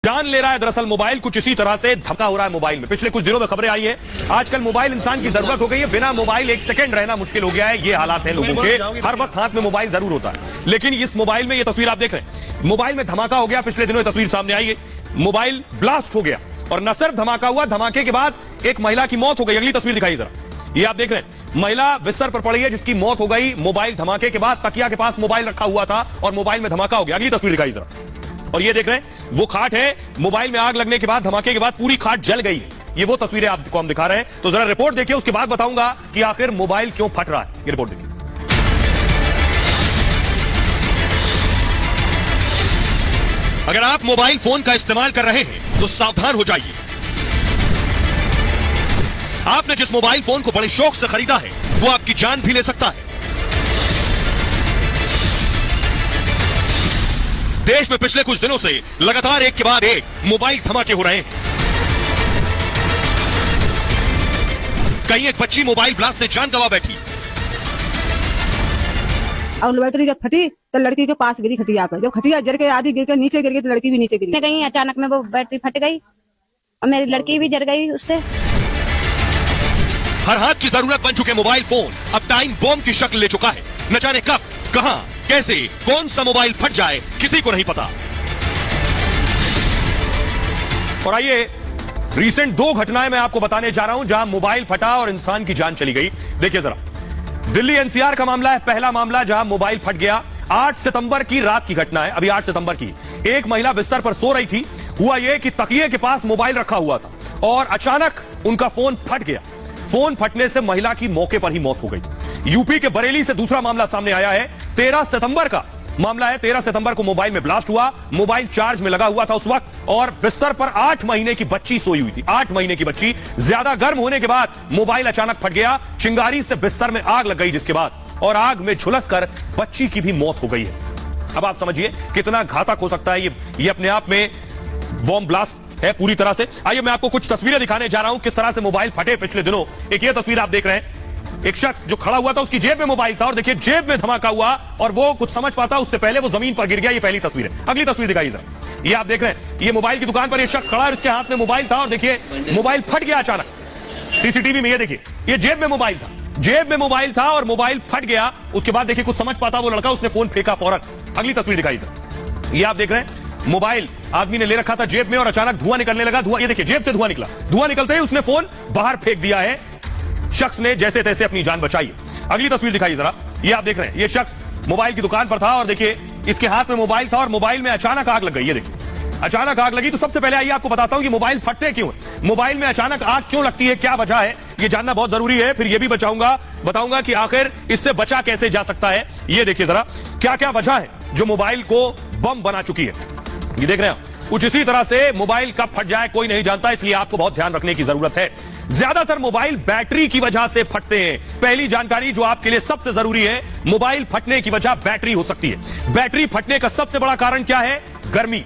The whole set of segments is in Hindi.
जान ले रहा है दरअसल मोबाइल। कुछ इसी तरह से धक्का हो रहा है मोबाइल में। पिछले कुछ दिनों में खबरें आई है, आजकल मोबाइल इंसान की जरूरत हो गई है। बिना मोबाइल एक सेकंड रहना मुश्किल हो गया है। ये हालात है लोगों के। हर वक्त हाथ में मोबाइल जरूर होता है, लेकिन इस मोबाइल में ये तस्वीर आप देख रहे हैं, मोबाइल में धमाका हो गया। पिछले दिनों ये तस्वीर सामने आई है, मोबाइल ब्लास्ट हो गया। और न सिर्फ धमाका हुआ, धमाके के बाद एक महिला की मौत हो गई। अगली तस्वीर दिखाई जरा, ये आप देख रहे हैं, महिला बिस्तर पर पड़ी है जिसकी मौत हो गई मोबाइल धमाके के बाद। तकिया के पास मोबाइल रखा हुआ था और मोबाइल में धमाका हो गया। अगली तस्वीर दिखाई जरा, और ये देख रहे हैं वो खाट है, मोबाइल में आग लगने के बाद, धमाके के बाद पूरी खाट जल गई। ये वो तस्वीरें आपको हम दिखा रहे हैं। तो जरा रिपोर्ट देखिए, उसके बाद बताऊंगा कि आखिर मोबाइल क्यों फट रहा है। ये रिपोर्ट देखिए। अगर आप मोबाइल फोन का इस्तेमाल कर रहे हैं तो सावधान हो जाइए। आपने जिस मोबाइल फोन को बड़े शौक से खरीदा है वो आपकी जान भी ले सकता है। देश में पिछले कुछ दिनों से लगातार एक के बाद एक मोबाइल धमाके हो रहे हैं। कहीं एक बच्ची मोबाइल ब्लास्ट से जान गंवा बैठी। और बैटरी जब फटी तो लड़की के पास गिरी खटिया पर। जब खटिया जर के आधी गिर के नीचे गिर गई तो लड़की भी नीचे गिरी। कहीं अचानक में वो बैटरी फट गई और मेरी लड़की भी जर गई उससे। हर हाथ की जरूरत बन चुके मोबाइल फोन अब टाइम बॉम्ब की शक्ल ले चुका है। न जाने कब, कहां, कैसे, कौन सा मोबाइल फट जाए किसी को नहीं पता। और आइए रीसेंट दो घटनाएं मैं आपको बताने जा रहा हूं जहां मोबाइल फटा और इंसान की जान चली गई। देखिए जरा, दिल्ली एनसीआर का मामला है। पहला मामला जहां मोबाइल फट गया, 8 सितंबर की रात की घटना है। अभी 8 सितंबर की, एक महिला बिस्तर पर सो रही थी। हुआ यह कि तकिए के पास मोबाइल रखा हुआ था और अचानक उनका फोन फट गया। फोन फटने से महिला की मौके पर ही मौत हो गई। यूपी के बरेली से दूसरा मामला सामने आया है। 13 सितंबर का मामला है। 13 सितंबर को मोबाइल में ब्लास्ट हुआ। मोबाइल चार्ज में लगा हुआ था उस वक्त और बिस्तर पर 8 महीने की बच्ची सोई हुई थी। 8 महीने की बच्ची। ज्यादा गर्म होने के बाद मोबाइल अचानक फट गया। चिंगारी से बिस्तर में आग लग गई, जिसके बाद और आग में झुलसकर बच्ची की भी मौत हो गई है। अब आप समझिए कितना घातक हो सकता है ये अपने आप में बॉम्ब ब्लास्ट है पूरी तरह से। आइए मैं आपको कुछ तस्वीरें दिखाने जा रहा हूं किस तरह से मोबाइल फटे पिछले दिनों। एक ये तस्वीर आप देख रहे हैं, एक शख्स जो खड़ा हुआ था उसकी जेब में मोबाइल था और देखिए जेब में धमाका हुआ और वो कुछ समझ पाता उससे पहले वो जमीन पर गिर गया। ये पहली तस्वीर है। अगली तस्वीर दिखाइए जरा, ये आप देख रहे हैं, ये मोबाइल की दुकान पर एक शख्स खड़ा है, उसके हाथ में मोबाइल था और देखिए मोबाइल फट गया अचानक। सीसीटीवी में ये देखिए, ये जेब में मोबाइल था, जेब में मोबाइल था और मोबाइल फट गया। उसके बाद देखिए कुछ समझ पाता वो लड़का, उसने फोन फेंका फौरन। अगली तस्वीर दिखाई जरा, ये आप देख रहे हैं, मोबाइल आदमी ने ले रखा था जेब में और अचानक धुआं निकलने लगा। धुआं, ये देखिए जेब से धुआं निकला। धुआं निकलते ही उसने फोन बाहर फेंक दिया है। शख्स ने जैसे तैसे अपनी जान बचाई। अगली तस्वीर दिखाइए जरा, ये आप देख रहे हैं, ये शख्स मोबाइल की दुकान पर था और देखिए इसके हाथ में मोबाइल था और मोबाइल में अचानक आग लग गई। ये देखिए अचानक आग लगी। तो सबसे पहले आइए आपको बताता हूं कि मोबाइल फटते क्यों है, मोबाइल में अचानक आग क्यों लगती है, क्या वजह है, ये जानना बहुत जरूरी है। फिर ये भी बताऊंगा कि आखिर इससे बचा कैसे जा सकता है। ये देखिए जरा क्या क्या वजह है जो मोबाइल को बम बना चुकी है। ये देख रहे हैं, कुछ इसी तरह से मोबाइल कब फट जाए कोई नहीं जानता, इसलिए आपको बहुत ध्यान रखने की जरूरत है। ज्यादातर मोबाइल बैटरी की वजह से फटते हैं। पहली जानकारी जो आपके लिए सबसे जरूरी है, मोबाइल फटने की वजह बैटरी हो सकती है। बैटरी फटने का सबसे बड़ा कारण क्या है? गर्मी।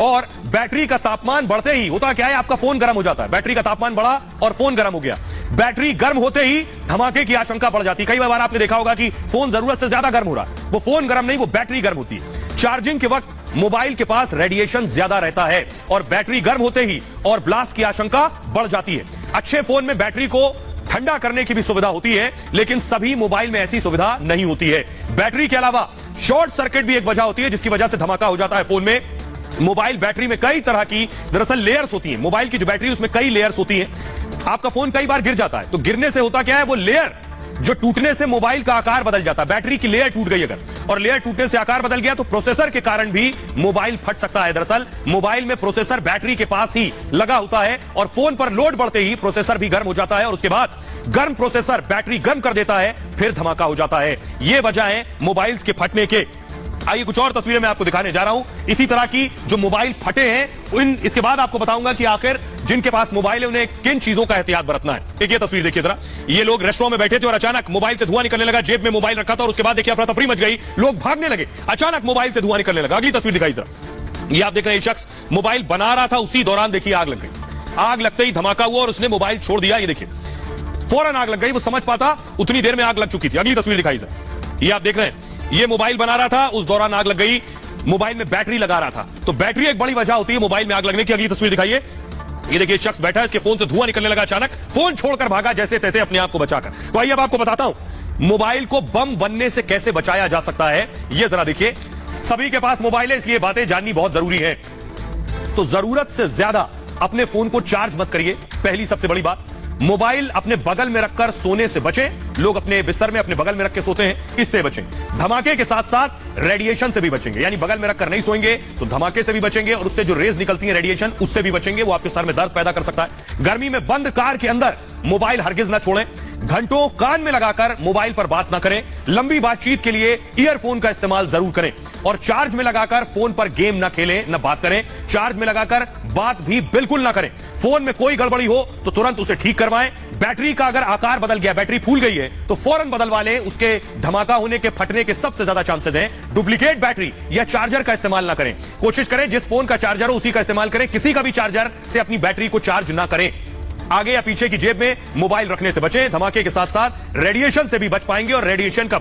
और बैटरी का तापमान बढ़ते ही होता क्या है, आपका फोन गर्म हो जाता है। बैटरी का तापमान बढ़ा और फोन गर्म हो गया। बैटरी गर्म होते ही धमाके की आशंका बढ़ जाती है। कई बार आपने देखा होगा कि फोन जरूरत से ज्यादा गर्म हो रहा है, वो फोन गर्म नहीं, वो बैटरी गर्म होती है। चार्जिंग के वक्त मोबाइल के पास रेडिएशन ज्यादा रहता है और बैटरी गर्म होते ही और ब्लास्ट की आशंका बढ़ जाती है। अच्छे फोन में बैटरी को ठंडा करने की भी सुविधा होती है, लेकिन सभी मोबाइल में ऐसी सुविधा नहीं होती है। बैटरी के अलावा शॉर्ट सर्किट भी एक वजह होती है जिसकी वजह से धमाका हो जाता है फोन में। मोबाइल बैटरी में कई तरह की दरअसल लेयर्स होती हैं। मोबाइल की जो बैटरी उसमें कई लेयर्स होती हैं। आपका फोन कई बार गिर जाता है तो गिरने से होता क्या है, वो लेयर जो टूटने से मोबाइल का आकार बदल जाता है। बैटरी की लेयर टूट गई अगर और लेयर टूटने से आकार बदल गया तो प्रोसेसर के कारण भी मोबाइल फट सकता है। दरअसल मोबाइल में प्रोसेसर बैटरी के पास ही लगा होता है और फोन पर लोड बढ़ते ही प्रोसेसर भी गर्म हो जाता है और उसके बाद गर्म प्रोसेसर बैटरी गर्म कर देता है, फिर धमाका हो जाता है। ये वजह है मोबाइल्स के फटने के। आइए कुछ और तस्वीरें मैं आपको दिखाने जा रहा हूं इसी तरह की जो मोबाइल फटे हैं। इसके बाद आपको बताऊंगा कि आखिर जिनके पास मोबाइल है उन्हें किन चीजों का एहतियात बरतना है। एक ये तस्वीर देखिए जरा, ये लोग रेस्टोरेंट में बैठे थे और अचानक मोबाइल से धुआं निकलने लगा। जेब में मोबाइल रखा था और उसके बाद देखिए अफरा तफरी मच गई, लोग भागने लगे, अचानक मोबाइल से धुआं निकलने लगा। अगली तस्वीर दिखाई जरा, ये आप देख रहे हैं, शख्स मोबाइल बना रहा था, उसी दौरान देखिए आग लग गई। आग लगते ही धमाका हुआ और उसने मोबाइल छोड़ दिया। ये देखिए फौरन आग लग गई, वो समझ पाता उतनी देर में आग लग चुकी थी। अगली तस्वीर दिखाई जरा, ये आप देख रहे हैं, ये मोबाइल बना रहा था, उस दौरान आग लग गई। मोबाइल में बैटरी लगा रहा था। तो बैटरी एक बड़ी वजह होती है मोबाइल में आग लगने की। अगली तस्वीर दिखाइए। ये देखिए शख्स बैठा है, इसके फोन से धुआं निकलने लगा, अचानक फोन छोड़कर भागा जैसे तैसे अपने आप को बचाकर। तो आइए अब आपको बताता हूं मोबाइल को बम बनने से कैसे बचाया जा सकता है। ये जरा देखिए, सभी के पास मोबाइल है, इसलिए बातें जाननी बहुत जरूरी है। तो जरूरत से ज्यादा अपने फोन को चार्ज मत करिए, पहली सबसे बड़ी बात। मोबाइल अपने बगल में रखकर सोने से बचें। लोग अपने बिस्तर में अपने बगल में रख के सोते हैं, इससे बचें। धमाके के साथ साथ रेडिएशन से भी बचेंगे, यानी बगल में रखकर नहीं सोएंगे तो धमाके से भी बचेंगे और उससे जो रेज निकलती है रेडिएशन, उससे भी बचेंगे। वो आपके सर में दर्द पैदा कर सकता है। गर्मी में बंद कार के अंदर मोबाइल हरगिज ना छोड़ें। घंटों कान में लगाकर मोबाइल पर बात ना करें। लंबी बातचीत के लिए ईयरफोन का इस्तेमाल जरूर करें। और चार्ज में लगाकर फोन पर गेम ना खेलें, ना बात करें। चार्ज में लगाकर बात भी बिल्कुल ना करें। फोन में कोई गड़बड़ी हो तो तुरंत उसे ठीक करवाएं। बैटरी का अगर आकार बदल गया, बैटरी फूल गई है, तो फौरन बदलवा लें। उसके धमाका होने के, फटने के सबसे ज्यादा चांसेस हैं। डुप्लीकेट बैटरी या चार्जर का इस्तेमाल ना करें। कोशिश करें जिस फोन का चार्जर हो उसी का इस्तेमाल करें। किसी का भी चार्जर से अपनी बैटरी को चार्ज ना करें। आगे या पीछे की जेब में मोबाइल रखने से बचें। धमाके के साथ साथ रेडिएशन से भी बच पाएंगे और रेडिएशन का